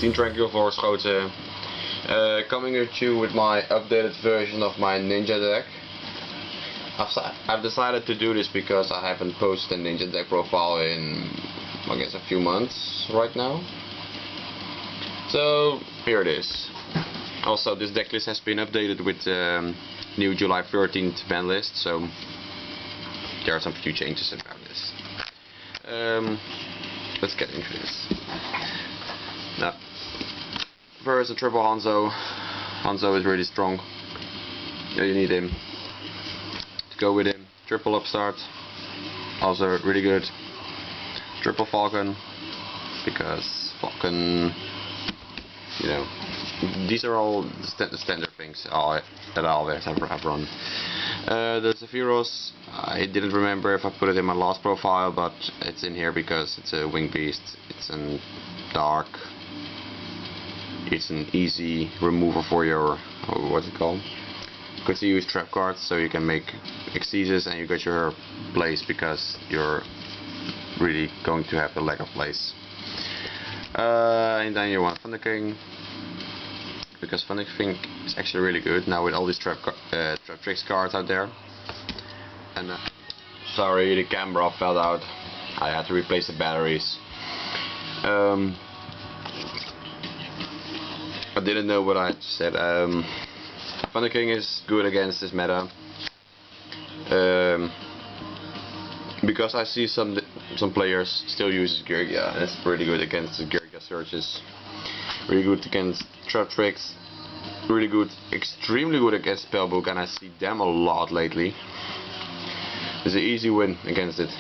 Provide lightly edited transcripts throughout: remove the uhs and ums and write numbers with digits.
Team Tranquil Voorschoten, coming at you with my updated version of my ninja deck. I've decided to do this because I haven't posted a ninja deck profile in, I guess, a few months right now. So here it is. Also, this deck list has been updated with new July 13th ban list, so there are some few changes about this. Let's get into this. Now, first, a triple Hanzo. Hanzo is really strong. Yeah, you need him to go with him. Triple upstart, also really good. Triple Falcon, because Falcon, you know, these are all the standard things that I always have run. The Sephiroth, I didn't remember if I put it in my last profile, but it's in here because it's a wing beast. It's in dark. It's an easy removal for your, what's it called? You could use trap cards, so you can make exceeds and you get your place because you're really going to have a lack of place. And then you want Thunder King, because Thunder King is actually really good now with all these trap tricks cards out there. And sorry, the camera fell out. I had to replace the batteries. I didn't know what I said. Thunder King is good against this meta. Because I see some players still use Girgia, and it's pretty good against the Girgia searches. Really good against trap tricks. Really good, extremely good against spellbook, and I see them a lot lately. It's an easy win against it.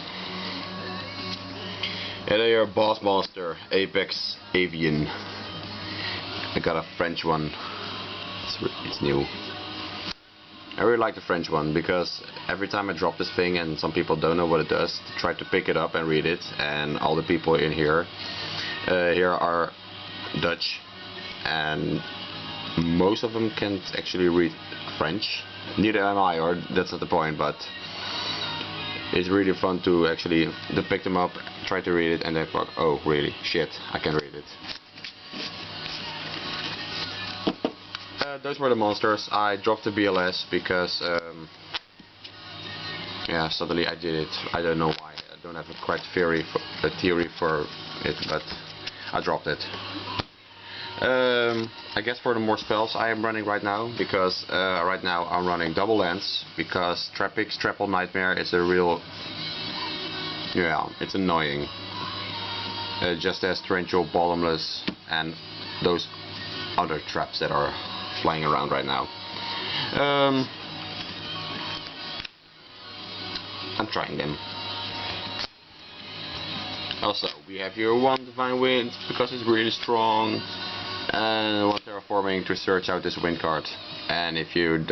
And they are Boss Monster, Apex Avian. I got a French one. It's new. I really like the French one because every time I drop this thing and some people don't know what it does, try to pick it up and read it, and all the people in here are Dutch, and most of them can't actually read French. Neither am I, or that's not the point, but it's really fun to actually pick them up, try to read it, and then fuck, oh really, shit, I can read it. Those were the monsters. I dropped the BLS because yeah, suddenly I did it. I don't know why. I don't have a correct theory for it, but I dropped it. I guess for the more spells I am running right now, because right now I'm running double lance, because Trapix Triple Nightmare is a real, yeah, it's annoying. Just as Tranquil, Bottomless, and those other traps that are flying around right now. I'm trying them. Also, we have your one Divine Wind because it's really strong, and one Terraforming to search out this wind card. And if you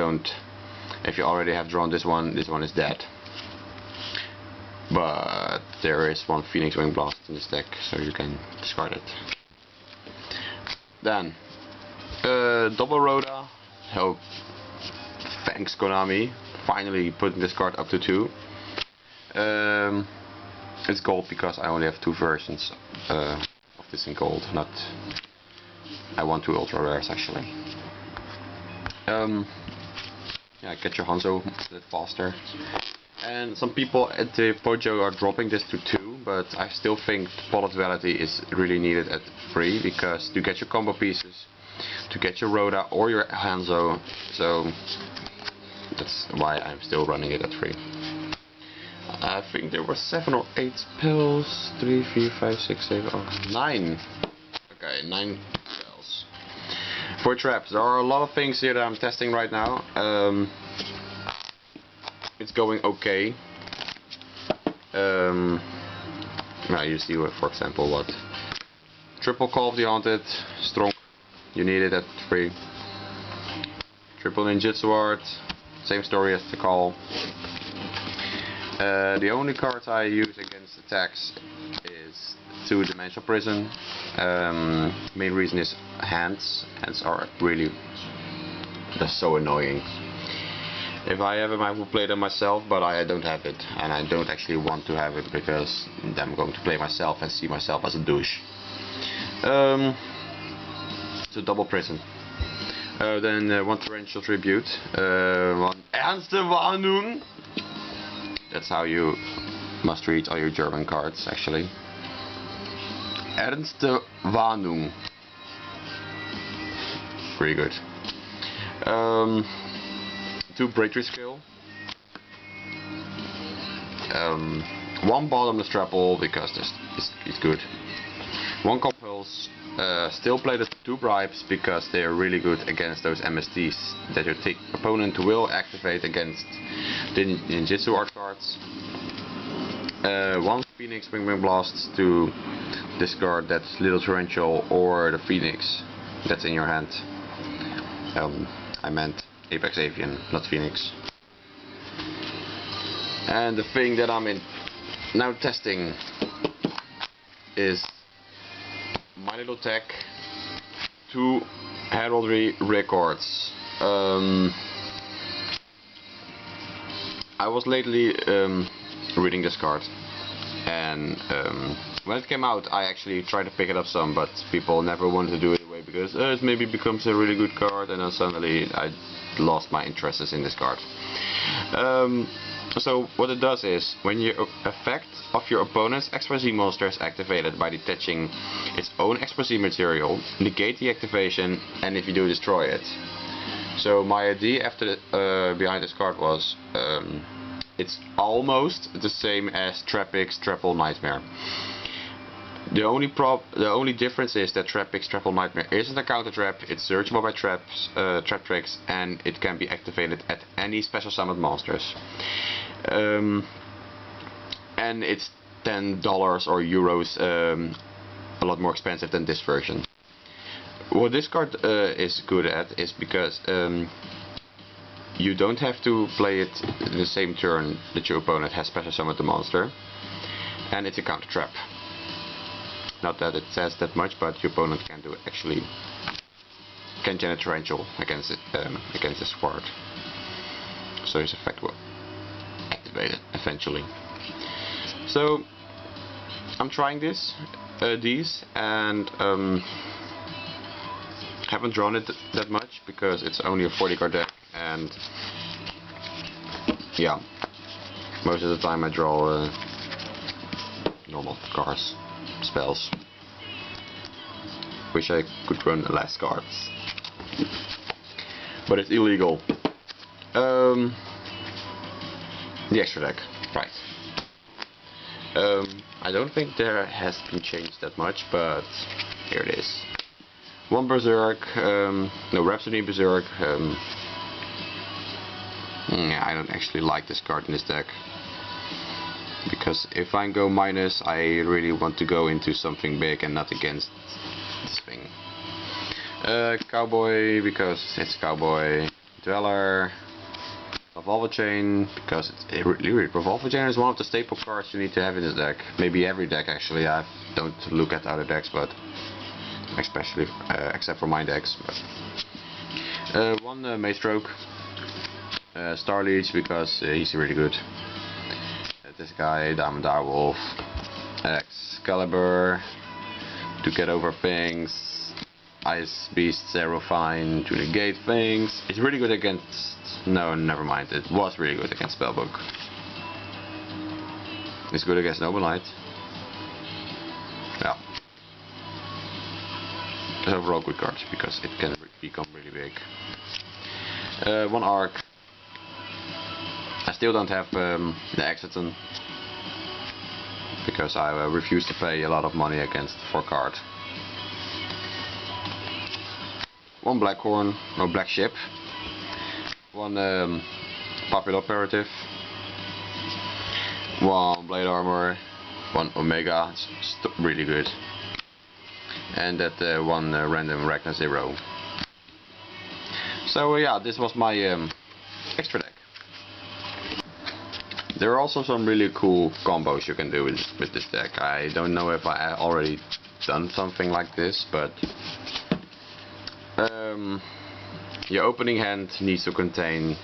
already have drawn this one is dead. But there is one Phoenix Wing Blast in this deck, so you can discard it. Then double Rhoda. Oh, thanks Konami, finally putting this card up to 2. It's gold because I only have 2 versions of this in gold. I want 2 ultra rares actually. Yeah, get your Hanzo a bit faster. And some people at the Pojo are dropping this to 2, but I still think Polar Duality is really needed at 3, because to get your combo pieces, to get your Rhoda or your Hanzo, so that's why I'm still running it at 3. I think there were 7 or 8 spells. 3, 4, 5, 6, 7, 9. Okay, 9 spells. For traps, there are a lot of things here that I'm testing right now. It's going okay. Now you see what, for example, what triple Call of the Haunted, strong. You need it at 3. Triple Ninjutsu Art, same story as the Call. The only cards I use against attacks is 2-dimensional prison. Main reason is hands. Hands are really, that's so annoying. If I have them, I will play them myself, but I don't have it, and I don't actually want to have it because I'm going to play myself and see myself as a douche. a double prison. Then one torrential tribute, one ernste Warnung. That's how you must read all your German cards, actually. Ernste Warnung. Pretty good. 2 breakthrough skill. 1 bottomless treble because this is good. 1 compulse. Still play the 2 bribes because they are really good against those MSTs that your opponent will activate against the ninjutsu art cards. 1 Phoenix Wing Blast to discard that little torrential or the Phoenix that's in your hand. I meant Apex Avian, not Phoenix. And the thing that I'm now testing is my little tech, 2 heraldry records. I was lately reading this card, and when it came out I actually tried to pick it up some, but people never wanted to do it anyway because it maybe becomes a really good card, and then suddenly I lost my interest in this card. So what it does is, when your effect of your opponent's XYZ monster is activated by detaching its own XYZ material, negate the activation, and if you do, destroy it. So my idea after behind this card was, it's almost the same as Trapix Triple Nightmare. The only difference is that Trapix Triple Nightmare isn't a counter trap, it's searchable by traps, trap tricks, and it can be activated at any special summoned monsters. And it's $10 or euros, a lot more expensive than this version. What this card is good at is because you don't have to play it in the same turn that your opponent has special summoned the monster, and it's a counter trap. Not that it says that much, but your opponent can do it, actually can generate torrential against it, against this card. So his effect will activate it eventually. So I'm trying these, and haven't drawn it that much because it's only a 40 card deck, and yeah, most of the time I draw normal cards. Spells. Wish I could run less cards, but it's illegal. The extra deck, right? I don't think there has been changed that much, but here it is. 1 Berserk, no Rhapsody Berserk. Yeah, I don't actually like this card in this deck. Because if I go minus, I really want to go into something big and not against this thing. Cowboy, because it's Cowboy. Dweller. Revolver Chain, because it's really Revolver Chain is one of the staple cards you need to have in this deck. Maybe every deck actually. I don't look at other decks, but especially except for my decks. But 1 Maestroke. Star Leech, because he's really good. This guy, Diamond Direwolf, Excalibur, to get over things, Ice Beast, Zero Fine, to negate things. It's really good against, no, never mind, it was really good against Spellbook. It's good against Noble Knight. Yeah. It's overall good cards, because it can become really big. 1 Arc. I still don't have the Exiton, because I refuse to pay a lot of money against 4 card. 1 Blackhorn, no Black Ship. 1 Popular Operative. 1 Blade Armor. 1 Omega, it's really good. And that 1 random Ragnar Zero. So yeah, this was my extra deck. There are also some really cool combos you can do with this deck. I don't know if I already done something like this, but your opening hand needs to contain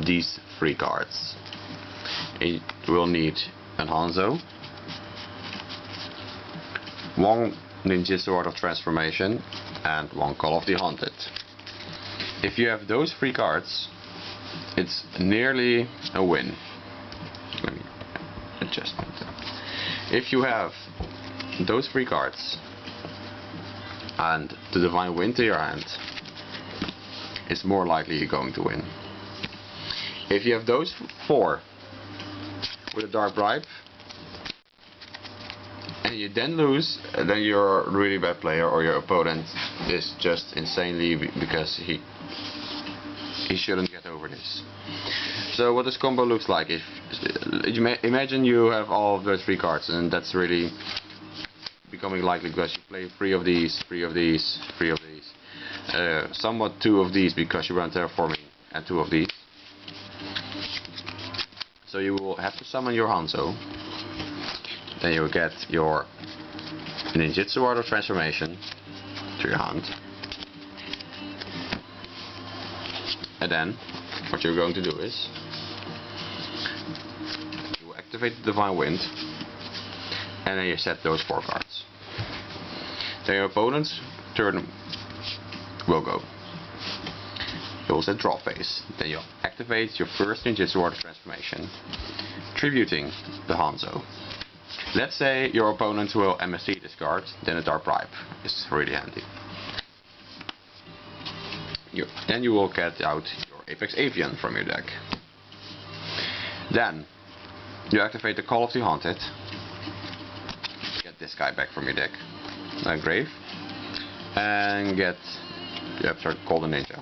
these 3 cards. It will need an Hanzo, 1 Ninja Sword of Transformation, and 1 Call of the Haunted. If you have those 3 cards, it's nearly a win. Let me adjust that. If you have those 3 cards and the Divine Wind to your hand, it's more likely you're going to win. If you have those 4 with a Dark Bribe and you then lose, then you're a really bad player, or your opponent is just insanely, because he shouldn't get over this. So what this combo looks like, if you imagine you have all of those 3 cards, and that's really becoming likely because you play 3 of these, 3 of these, 3 of these, somewhat 2 of these because you run terraforming, and 2 of these. So you will have to summon your Hanzo. Then you will get your Ninjutsu Art of Transformation to your hand. And then what you're going to do is you will activate the Divine Wind, and then you set those 4 cards. Then your opponent's turn will go. You will set draw phase. Then you activate your first Ninjutsu Art of Transformation, tributing the Hanzo. Let's say your opponent will MST this card, then a Dark Bribe is really handy. Then you will get out your Apex Avian from your deck. Then you activate the Call of the Haunted, get this guy back from your deck, Grave, and get the Golden Ninja.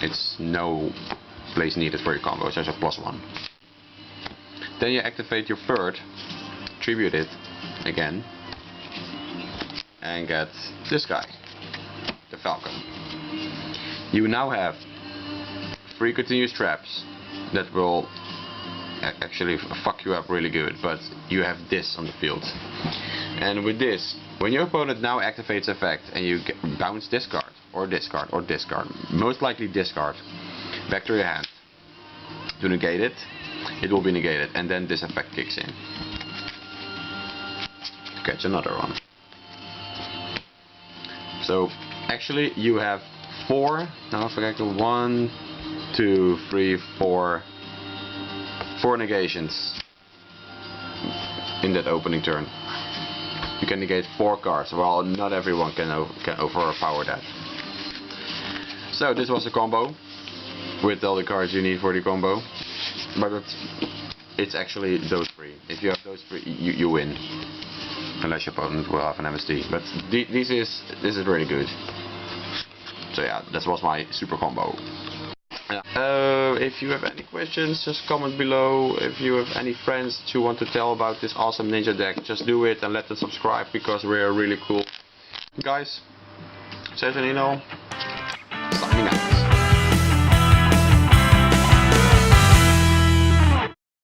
It's no place needed for your combo, so it's a +1. Then you activate your third, tribute it again, and get this guy, the Falcon. You now have 3 continuous traps that will actually fuck you up really good, but you have this on the field. And with this, when your opponent now activates effect and you bounce this card, or this card, or this card, most likely this card, back to your hand to negate it, it will be negated, and then this effect kicks in. Catch another one. So actually you have 4, now I forget, 1, 2, 3, 4 negations in that opening turn. You can negate 4 cards, well, not everyone can overpower that. So this was the combo with all the cards you need for the combo, but it's actually those 3. If you have those 3, you win. Unless your opponent will have an MST, but this is really good. So yeah, that was my super combo. If you have any questions, just comment below. If you have any friends that you want to tell about this awesome ninja deck, just do it and let them subscribe, because we're really cool guys. Sercan, signing out.